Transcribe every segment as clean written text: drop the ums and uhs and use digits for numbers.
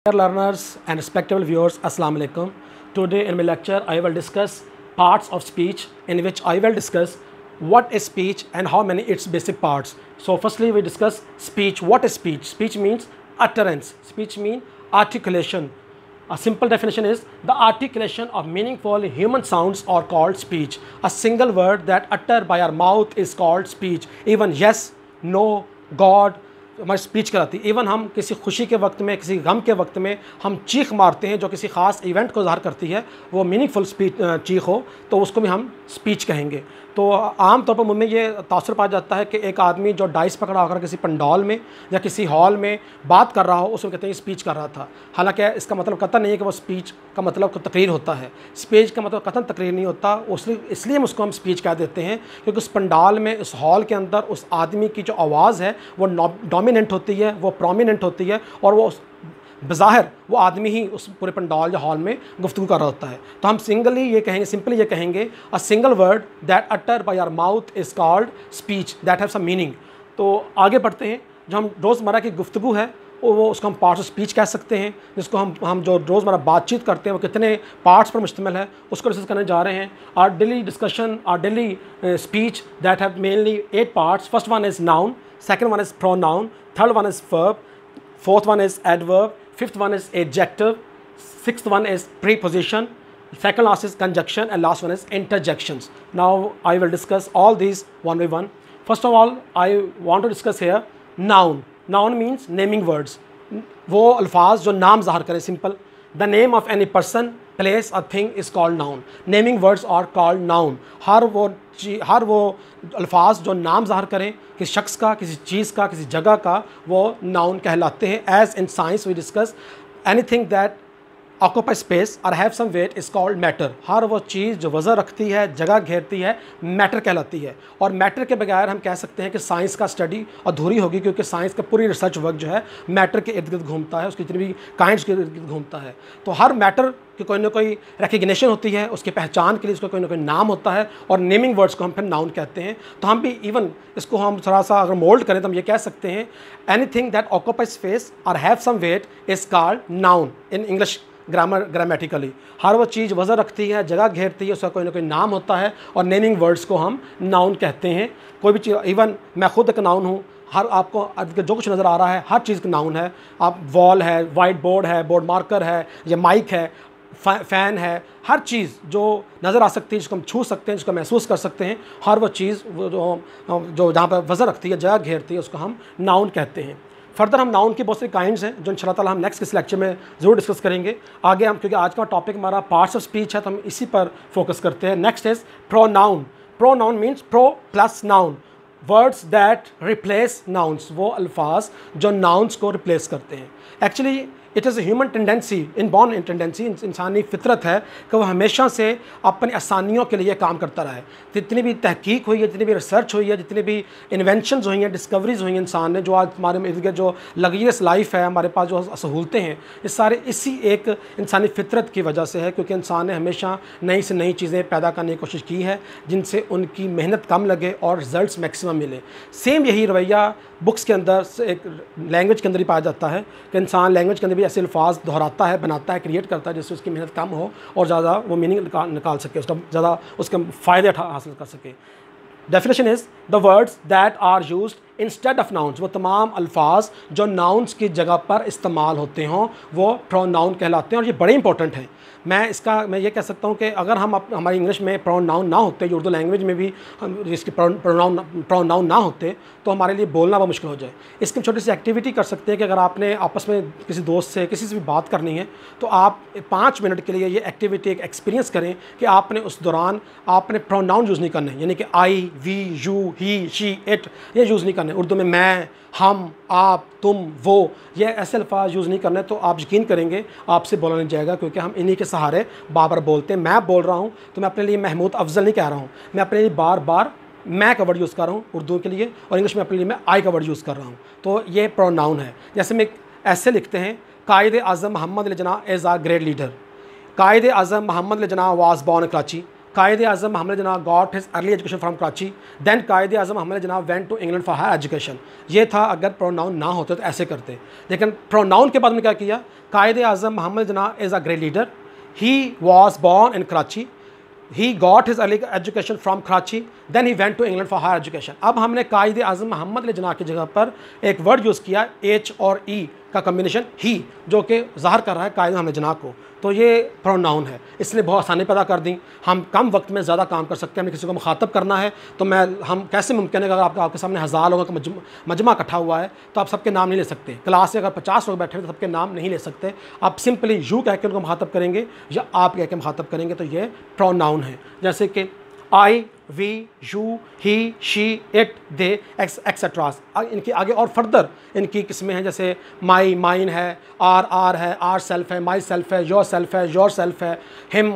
Dear learners and respectable viewers, Assalamu alaikum. Today in my lecture I will discuss parts of speech, in which I will discuss what is speech and how many its basic parts. So firstly we discuss speech. What is speech? Speech means utterance. Speech means articulation. A simple definition is the articulation of meaningful human sounds are called speech. A single word that uttered by our mouth is called speech. Even yes, no, God हमारी speech कराती है। Even हम किसी खुशी के वक्त में, किसी गम के वक्त में हम चीख मारते हैं जो किसी ख़ास इवेंट को ज़ाहिर करती है, वो मीनिंगफुल स्पीच चीख हो तो उसको भी हम स्पीच कहेंगे। तो आम तौर पर मुझ में ये तासुर पाया जाता है कि एक आदमी जो डाइस पकड़ा होकर किसी पंडाल में या किसी हॉल में बात कर रहा हो, उसको कहते हैं स्पीच कर रहा था। हालांकि इसका मतलब कतई नहीं है कि वो स्पीच का मतलब तकरीर होता है। स्पीच का मतलब कतई तकरीर नहीं होता, इसलिए हम उसको स्पीच कह देते हैं क्योंकि उस पंडाल में, उस हॉल के अंदर उस आदमी की जो आवाज़ है वो डोमिनेंट होती है, वो प्रोमिनेंट होती है और वो बज़ाहिर वो आदमी ही उस पूरे पंडाल या हॉल में गुफ्तगू कर रहा होता है। तो हम सिंपली ये कहेंगे a single word that utter by our mouth is called speech that have some meaning. तो आगे बढ़ते हैं। जो हम रोज़मर्रा की गुफ्तगू है वो उसको हम पार्ट्स ऑफ स्पीच कह सकते हैं। जिसको हम जो रोज़मर्रा बातचीत करते हैं वो कितने पार्ट्स पर मुश्तमिल है उसको डिस्कस करने जा रहे हैं। Our daily discussion, our daily speech that have mainly 8 parts. First one is noun, second one is pronoun, third one is verb, fourth one is adverb, fifth one is adjective, sixth one is preposition, second last is conjunction, and last one is interjections. Now I will discuss all these one by one. First of all, I want to discuss here noun. Noun means naming words. वो अल्फाज जो नाम ज़ाहिर करें, simple. The name of any person, place or thing is called noun. Naming words are called noun. हर वो अल्फाज जो नाम ज़ाहिर करें किसी शख्स का, किसी चीज़ का, किसी जगह का, वो नाउन कहलाते हैं। As in science we discuss anything that occupy space और have some weight is called matter. हर वो चीज़ जो वज़न रखती है, जगह घेरती है, मैटर कहलाती है। और मैटर के बगैर हम कह सकते हैं कि साइंस का स्टडी अधूरी होगी, क्योंकि साइंस का पूरी रिसर्च वर्क जो है मैटर के इर्द गिर्द घूमता है, उसकी जितनी भी काइंड्स के इर्द गिर्द घूमता है। तो हर मैटर की कोई ना कोई रिकग्निशन होती है, उसकी पहचान के लिए उसका कोई ना कोई नाम होता है और नेमिंग वर्ड्स को हम फिर नाउन कहते हैं। तो हम भी इवन इसको हम थोड़ा सा अगर मोल्ड करें तो हम ये कह सकते हैं एनीथिंग दैट ऑक्यूपाई स्पेस और have some weight is called noun in English grammatically. हर वो चीज़ वज़न रखती है, जगह घेरती है, उसका कोई ना कोई नाम होता है और नेमिंग वर्ड्स को हम नाउन कहते हैं। कोई भी चीज़, इवन मैं खुद एक नाउन हूँ। हर आपको जो कुछ नज़र आ रहा है हर चीज़ का नाउन है। आप वॉल है, वाइट बोर्ड है, बोर्ड मार्कर है, या माइक है, फ़ैन है, हर चीज़ जो नज़र आ सकती है, जिसको हम छू सकते हैं, जिसको महसूस कर सकते हैं, हर वो चीज़ जो जहाँ पर वज़न रखती है, जगह घेरती है, उसको हम नाउन कहते हैं। फर्दर हम नाउन की बहुत सारी काइंड्स हैं जो इंशाल्लाह ताला हम नेक्स्ट किसी लेक्चर में ज़रूर डिस्कस करेंगे। आगे हम, क्योंकि आज का टॉपिक हमारा पार्ट्स ऑफ स्पीच है, तो हम इसी पर फोकस करते हैं। Next is pronoun. Pronoun means pro plus noun, words that replace nouns. वो अल्फाज जो नाउन्स को रिप्लेस करते हैं। Actually it is a human tendency, inborn tendency, इंसानी फितरत है कि वह हमेशा से अपनी आसानियों के लिए काम करता रहा है। जितनी भी तहकीक हुई है, जितनी भी रिसर्च हुई है, जितनी भी इन्वेंशंस हुई हैं, डिस्कवरीज हुई हैं इंसान ने, जो आज हमारे इर्द गिर्द जो लग्जरियस लाइफ है, हमारे पास जो सहूलतें हैं, ये सारे इसी एक इंसानी फितरत की वजह से है, क्योंकि इंसान ने हमेशा नई से नई चीज़ें पैदा करने की कोशिश की है जिनसे उनकी मेहनत कम लगे और रिज़ल्ट मैक्सिमम मिले। सेम यही रवैया बुक्स के अंदर, एक लैंग्वेज के अंदर ही पाया जाता है कि इंसान लैंग्वेज के अंदर भी ऐसे अल्फाज दोहराता है, बनाता है, क्रिएट करता है जिससे उसकी मेहनत कम हो और ज़्यादा वो मीनिंग निकाल सके, उसका ज़्यादा उसके फ़ायदे हासिल कर सके। Definition is the words that are used instead of nouns. वो तमाम अल्फाज जो नाउन्स की जगह पर इस्तेमाल होते हों वो प्रोनाउन कहलाते हैं और ये बड़े इंपॉर्टेंट हैं। मैं ये कह सकता हूँ कि अगर हम हमारी इंग्लिश में प्रोनाउन ना होते, जो उर्दू लैंग्वेज में भी इसके प्रोनाउन ना होते, तो हमारे लिए बोलना बहुत मुश्किल हो जाए। इसकी छोटी सी एक्टिविटी कर सकते हैं कि अगर आपने आपस में किसी दोस्त से, किसी से भी बात करनी है, तो आप 5 मिनट के लिए ये एक्टिविटी, एक एक्सपीरियंस करें कि आपने उस दौरान आपने प्रोनाउन यूज़ नहीं करने, यानी कि I, we, you, he, she, it, ये यूज़ नहीं करने। उर्दू में मैं, हम, आप, तुम, वो, ये ऐसे अल्फाज यूज़ नहीं करने। तो आप यकीन करेंगे आपसे बोला नहीं जाएगा, क्योंकि हम इन्हीं के सहारे बार बार बोलते हैं। मैं बोल रहा हूँ तो मैं अपने लिए महमूद अफजल नहीं कह रहा हूँ, मैं अपने लिए बार बार मैं का वर्ड यूज़ कर रहा हूँ उर्दू के लिए, और इंग्लिश में अपने लिए मैं आई का वर्ड यूज़ कर रहा हूँ। तो ये प्रोनाउन है। जैसे में ऐसे लिखते हैं, Quaid Azam Mohammad Ali Jinnah is a great leader. Quaid Azam Mohammad Ali Jinnah was born in Karachi. Quaid Azam Mohammad Jinnah got his early education from Karachi, then Quaid Azam Mohammad Jinnah went to England for higher education. ये था अगर प्रोनाउन ना होते तो ऐसे करते, लेकिन प्रोनाउन के बाद में क्या किया, कायद Azam Mohammad Jinnah is a great leader, he was born in Karachi, he got his early education from Karachi, then he went to England for higher education. अब हमने कायद आज़म मोहम्मद जना की जगह पर एक वर्ड यूज़ किया एच और ई का कम्बिनेशन ही, जो कि ज़ाहिर कर रहा है कायद मोहम्मद जना को, तो ये प्रोनाउन है। इसने बहुत आसानी पैदा कर दी, हम कम वक्त में ज़्यादा काम कर सकते हैं। हमें किसी को मुखातब करना है तो हम कैसे मुमकिन है, अगर आपके सामने 1000 लोगों का मजमा इकट्ठा हुआ है तो आप सबके नाम नहीं ले सकते। क्लास में अगर 50 लोग बैठे हैं तो सबके नाम नहीं ले सकते। आप सिंपली यू कह के उनको मुखातब करेंगे या आप कह के मुखातब करेंगे, तो ये प्रोनाउन है। जैसे कि I, we, you, he, she, it, they, etcetera. इनके आगे और फर्दर इनकी किस्में हैं, जैसे माई, माइन है, आर है, आर सेल्फ है, माई सेल्फ है, योर सेल्फ है, योर सेल्फ है, him,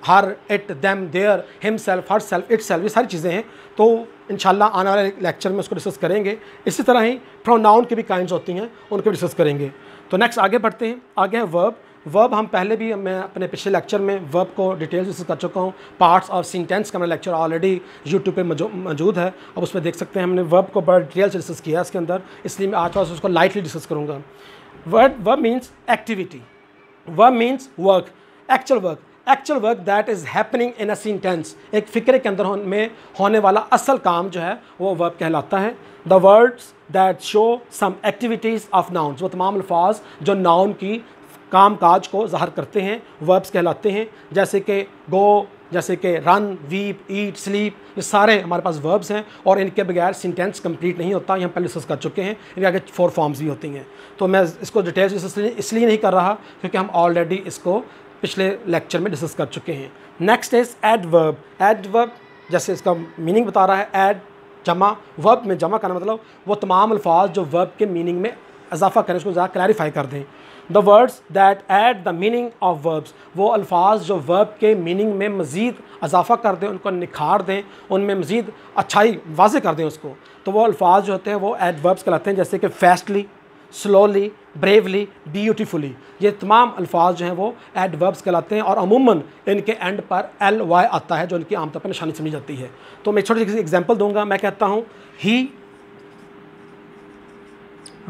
her, it, them, their, him self, her self, it self, ये सारी चीज़ें हैं। तो इंशाल्लाह आने वाले लेक्चर में उसको डिस्कस करेंगे। इसी तरह ही प्रोनाउन की भी काइंड्स होती हैं, उनको डिस्कस करेंगे। तो नेक्स्ट आगे बढ़ते हैं। आगे है वर्ब। वर्ब हम पहले भी, मैं अपने पिछले लेक्चर में वर्ब को डिटेल्स डिस्कस कर चुका हूँ। पार्ट्स ऑफ सेंटेंस का मेरा लेक्चर ऑलरेडी यूट्यूब पे मौजूद है, अब उस पर देख सकते हैं। हमने वर्ब को बड़ा डिटेल से डिस्कस किया इसके अंदर, इसलिए मैं आज थोड़ा सा उसको लाइटली डिस्कस करूँगा। Verb means activity, verb means work, actual work, actual work that is happening in a sentence. एक फ़िक्रे के अंदर में होने वाला असल काम जो है वो वर्ब कहलाता है। The words that show some activities of nouns, वो तमाम अल्फाज जो नाउन की काम काज को ज़ाहिर करते हैं वर्ब्स कहलाते हैं। जैसे कि गो, जैसे कि रन, वीप, ईट, स्लीप, ये सारे हमारे पास वर्ब्स हैं और इनके बगैर सेंटेंस कंप्लीट नहीं होता। ये हम पहले डिस्कस कर चुके हैं। इनके आगे 4 फॉर्म्स भी होती हैं, तो मैं इसको डिटेल्स डिस्कस इसलिए नहीं कर रहा क्योंकि हम ऑलरेडी इसको पिछले लेक्चर में डिस्कस कर चुके हैं। Next is adverb. एडवर्ब जैसे इसका मीनिंग बता रहा है, एड जमा, वर्ब में जमा करना, मतलब वो तमाम अल्फाज जो वर्ब के मीनिंग में इजाफा करें, उसको ज़्यादा क्लैरिफाई कर दें। The words that add the meaning of verbs, वो अल्फाज जो वर्ब के मीनिंग में मज़ीद इजाफा कर दें, उनको निखार दें, उनमें मज़ीद अच्छाई वाज़े कर दें उसको, तो वो अल्फाज जो होते हैं वो एडवर्ब्स कहलाते हैं। जैसे कि फास्टली, स्लोली, ब्रेवली, ब्यूटीफुली, ये तमाम अल्फाज जो हैं वो एडवर्ब्स कहलाते हैं और अमूमन इनके एंड पर ly आता है, जो इनकी आमतौर पर निशानी समझी जाती है। तो मैं छोटी सी एग्जांपल दूंगा। मैं कहता हूँ ही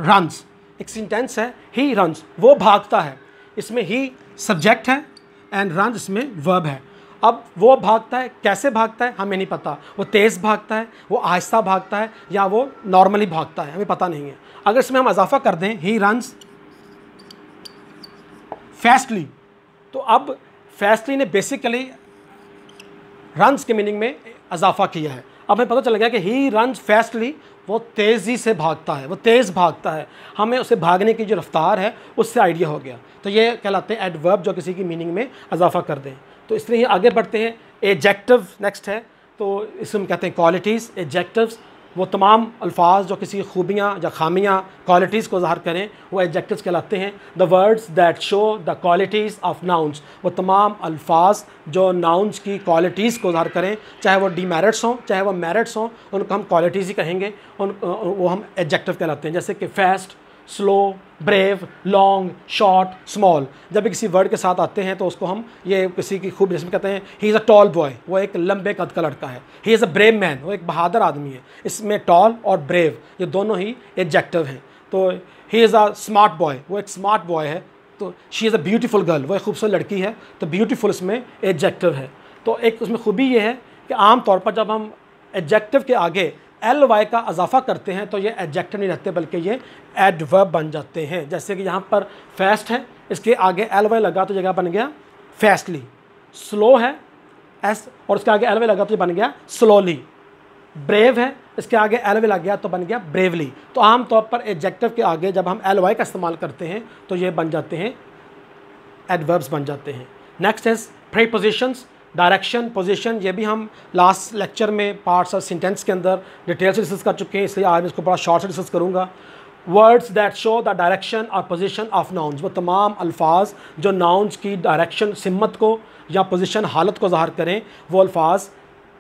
रन्स, एक सेंटेंस है, ही रन्स, वो भागता है। इसमें ही सब्जेक्ट है एंड रन्स इसमें वर्ब है। अब वो भागता है, कैसे भागता है हमें नहीं पता, वो तेज़ भागता है, वो आहिस्ता भागता है, या वो नॉर्मली भागता है, हमें पता नहीं है। अगर इसमें हम इजाफा कर दें ही रन्स फास्टली, तो अब फास्टली ने बेसिकली रन्स के मीनिंग में इजाफा किया है। अब हमें पता चल गया कि ही रन्स फास्टली, वो तेज़ी से भागता है, वो तेज़ भागता है, हमें उसे भागने की जो रफ्तार है उससे आइडिया हो गया। तो ये कहलाते हैं एडवर्ब, जो किसी की मीनिंग में इजाफा कर दें। तो इस तरह ही आगे बढ़ते हैं। एडजेक्टिव नेक्स्ट है, तो इसमें कहते हैं क्वालिटीज़। एडजेक्टिव्स वो तमाम अल्फाज जो किसी खूबियाँ या खामियाँ, क्वालिटीज़ को ज़ाहिर करें, वो एडजेक्टिव्स कहलाते हैं। The words that show the qualities of nouns, वो तमाम अल्फाज जो नाउन्स की क्वालिटीज़ को ज़ाहिर करें, चाहे वो डीमेरिट्स हों चाहे वो मेरिट्स हों, उनको हम क्वालिटीज़ ही कहेंगे, वो हम एडजेक्टिव कहलाते हैं। जैसे कि fast, slow, brave, long, short, small, जब भी किसी वर्ड के साथ आते हैं तो उसको हम ये किसी की खूब, जिसमें कहते हैं he is a tall boy, वो एक लंबे कद का लड़का है। He is a brave man, वो एक बहादुर आदमी है। इसमें टॉल और ब्रेव ये दोनों ही एडजेक्टिव हैं। तो he is a smart boy, वो एक स्मार्ट बॉय है। तो she is a beautiful girl, वो एक खूबसूरत लड़की है, तो ब्यूटीफुल इसमें एडजेक्टिव है। तो एक उसमें खूबी ये है कि आम तौर पर जब हम एडजेक्टिव के आगे ly का इजाफा करते हैं तो ये एडजेक्टिव नहीं रहते बल्कि ये एडवर्ब बन जाते हैं। जैसे कि यहाँ पर फास्ट है, इसके आगे ly लगा तो जगह बन गया फास्टली। स्लो है एस और उसके आगे ly लगा तो बन गया स्लोली। ब्रेव है, इसके आगे ly लग गया तो बन गया ब्रेवली। तो आम तौर पर एडजेक्टिव के आगे जब हम ly का इस्तेमाल करते हैं तो ये बन जाते हैं एडवर्ब्स बन जाते हैं। Next is prepositions. Direction, position, ये भी हम लास्ट लेक्चर में पार्ट्स ऑफ सेंटेंस के अंदर डिटेल से डिस्कस कर चुके हैं, इसलिए आज इसको बड़ा शॉर्ट से डिस्कस करूँगा। Words that show the direction और पोजीशन ऑफ नाउन्स, वो तमाम अल्फाज जो नाउन्स की डायरेक्शन, सिमत को या पोजीशन, हालत को ज़ाहिर करें, वो अल्फाज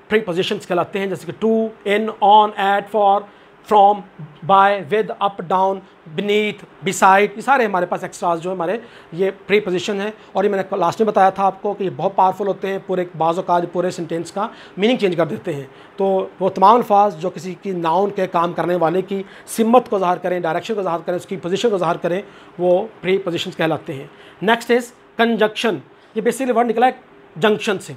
प्रीपोजिशंस कहलाते हैं। जैसे कि to, in, on, at, for, from, by, with, up, down, beneath, beside, ये सारे हमारे पास एक्स्ट्राज जो हमारे ये प्रीपोजिशन है। और ये मैंने लास्ट में बताया था आपको कि ये बहुत पावरफुल होते हैं, पूरे बाज़ औक़ात पूरे सेंटेंस का मीनिंग चेंज कर देते हैं। तो वो तमाम अल्फाज जो किसी की नाउन के काम करने वाले की सिमत को ज़ाहिर करें, डायरेक्शन को ज़ाहिर करें, उसकी पोजीशन को ज़ाहिर करें, वो प्रीपोजिशंस कहलाते हैं। Next is conjunction. ये बेसिकली वर्ड निकला है जंक्शन से।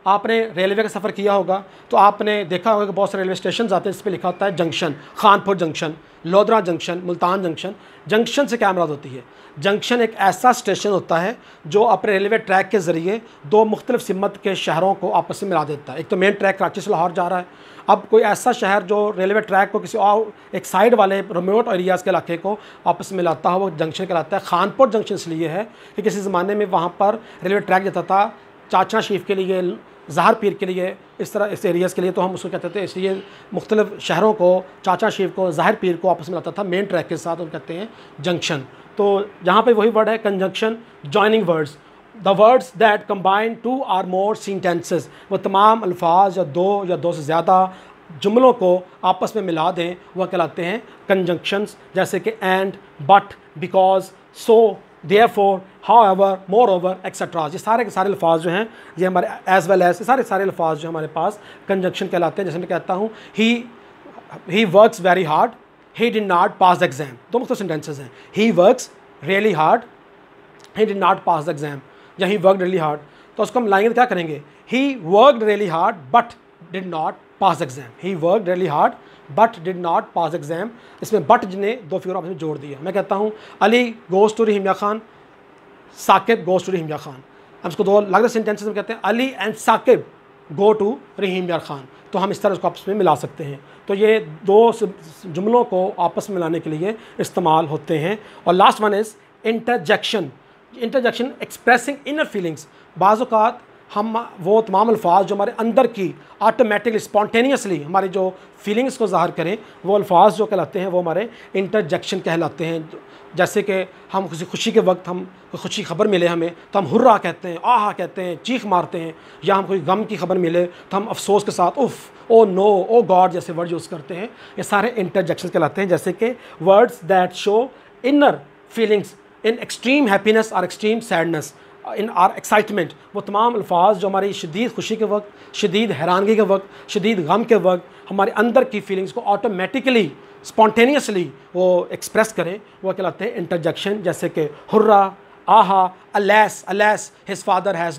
आपने रेलवे का सफ़र किया होगा तो आपने देखा होगा कि बहुत सारे रेलवे स्टेशन आते हैं, इस पर लिखा होता है junction, Khanpur junction, Lodhran junction, Multan junction. Junction से क्या मुराद होती है? जंक्शन एक ऐसा स्टेशन होता है जो अपने रेलवे ट्रैक के ज़रिए दो मुख्तलिफ सिमत के शहरों को आपस में मिला देता है। एक तो मेन ट्रैक कराची से लाहौर जा रहा है, अब कोई ऐसा शहर जो रेलवे ट्रैक को किसी और एक साइड वाले रिमोट एरियाज़ के इलाके को आपस में मिलाता है, वो जंक्शन कहलाता है। खानपुर जंक्शन इसलिए है कि किसी ज़माने में वहाँ पर रेलवे ट्रैक जाता था चाचा शरीफ के लिए, ज़हर पीर के लिए, इस तरह इस एरियाज़ के लिए, तो हम उसको कहते थे। इसलिए मुख्तलिफ शहरों को, चाचा शरीफ को, ज़हर पीर को आपस में लाता था मेन ट्रैक के साथ, उनको कहते हैं जंक्शन। तो यहाँ पे वही वर्ड है conjunction, joining words, the words that combine two or more sentences. वो तमाम अल्फाज या दो से ज़्यादा जुमलों को आपस में मिला दें, वह कहलाते हैं कंजंक्शंस। जैसे कि and, but, because, so, therefore, however, moreover, etcetera. ये सारे के सारे अल्फाज जो हैं ये हमारे एज वेल एज सारे अल्फाज जो हमारे पास कंजंक्शन कहलाते हैं। जैसे मैं कहता हूँ he works very hard, he did not pass the exam. दो मुख्तलिफ सेंटेंसेस हैं, he works really hard, he did not pass the exam, या ही वर्कड रियली हार्ड। तो उसको हम लाएंगे तो क्या करेंगे? He worked really hard but did not pass exam. He worked really hard but did not pass exam. इसमें but ने दो फिगर आपस में जोड़ दिया। मैं कहता हूँ Ali goes to Rahim Khan, Sakib goes to Rahim Khan. हम इसको दो अलग सेंटेंसेस में कहते हैं, Ali and Sakib go to Rahim Khan. तो हम इस तरह उसको आपस में मिला सकते हैं। तो ये दो जुमलों को आपस में मिलाने के लिए इस्तेमाल होते हैं। और last one is interjection. Interjection expressing inner feelings. बाज़ औक़ात हम वो तमाम अल्फाज जो हमारे अंदर की ऑटोमेटिकली स्पॉन्टेनियसली हमारी जो फीलिंग्स को ज़ाहिर करें, वो अल्फाज जो कहलाते हैं वो हमारे इंटरजेक्शन कहलाते हैं। जैसे कि हम किसी खुशी के वक्त, हम कोई खुशी खबर मिले हमें तो हम हुर्रा कहते हैं, आहा कहते हैं, चीख मारते हैं। या हम कोई गम की खबर मिले तो हम अफसोस के साथ उफ़, ओ नो, ओ गॉड जैसे वर्ड यूज़ करते हैं। ये सारे इंटरजेक्शन कहलाते हैं। जैसे कि words that show inner feelings in extreme happiness और extreme sadness, in or excitement. वो तमाम अल्फाज जो हमारी शदीद खुशी के वक्त, शदीद हैरानगी के वक्त, शदीद गम के वक्त हमारे अंदर की फीलिंग्स को ऑटोमेटिकली स्पॉन्टेनियसली वो एक्सप्रेस करें, वो कहलाते हैं इंटरजेक्शन। जैसे कि hurrah, aha, alas, alas his father has,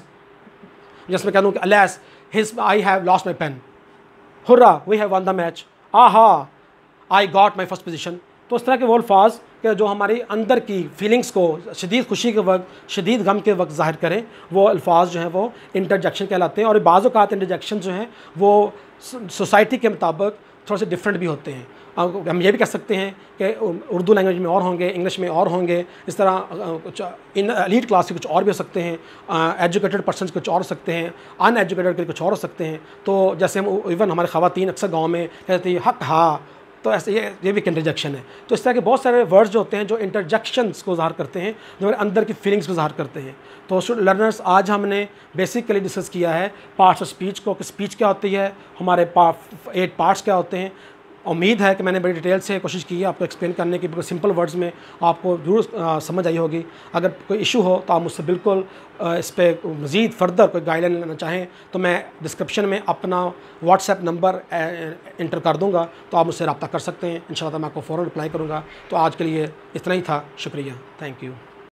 जैसे मैं कह दूँ कि alas his I have lost my pen, hurrah we have won the match, aha I got my first position. तो इस तरह के वो अल्फाज कि जो हमारी अंदर की फीलिंग्स को शदीद खुशी के वक्त, शदीद गम के वक्त ज़ाहिर करें, वो अल्फाज जो हैं वो इंटरजेक्शन कहलाते हैं। और बाज़ औक़ात इंटरजेक्शन जो हैं वो सोसाइटी के मुताबिक थोड़े से डिफरेंट भी होते हैं। हम ये भी कह सकते हैं कि उर्दू लैंग्वेज में और होंगे, इंग्लिश में और होंगे, इस तरह कुछ इन एलीट क्लास के कुछ और भी हो सकते हैं, एजुकेटेड पर्सन कुछ और हो सकते हैं, अनएजुकेटेड के कुछ और हो सकते हैं। तो जैसे हम इवन हमारे ख़वातीन अक्सर गाँव में कहती है हक हा, तो ऐसे ये भी एक इंटरजेक्शन है। तो इस तरह के बहुत सारे वर्ड्स जो होते हैं जो इंटरजेक्शंस को ज़ाहिर करते हैं, जो हमारे अंदर की फीलिंग्स को ज़ाहिर करते हैं। तो लर्नर्स, आज हमने बेसिकली डिस्कस किया है पार्ट्स ऑफ स्पीच को, कि स्पीच क्या होती है, हमारे 8 पार्ट्स क्या होते हैं। उम्मीद है कि मैंने बड़ी डिटेल से कोशिश की है आपको एक्सप्लेन करने की, बिल्कुल सिंपल वर्ड्स में आपको ज़रूर समझ आई होगी। अगर कोई इशू हो तो आप मुझसे बिल्कुल इस पर मज़ीद फर्दर कोई गाइडलाइन लेना चाहें तो मैं डिस्क्रिप्शन में अपना व्हाट्सएप नंबर इंटर कर दूँगा, तो आप मुझसे रब्ता कर सकते हैं। इंशाल्लाह मैं आपको फ़ौरन रिप्लाई करूँगा। तो आज के लिए इतना ही था। शुक्रिया, थैंक यू।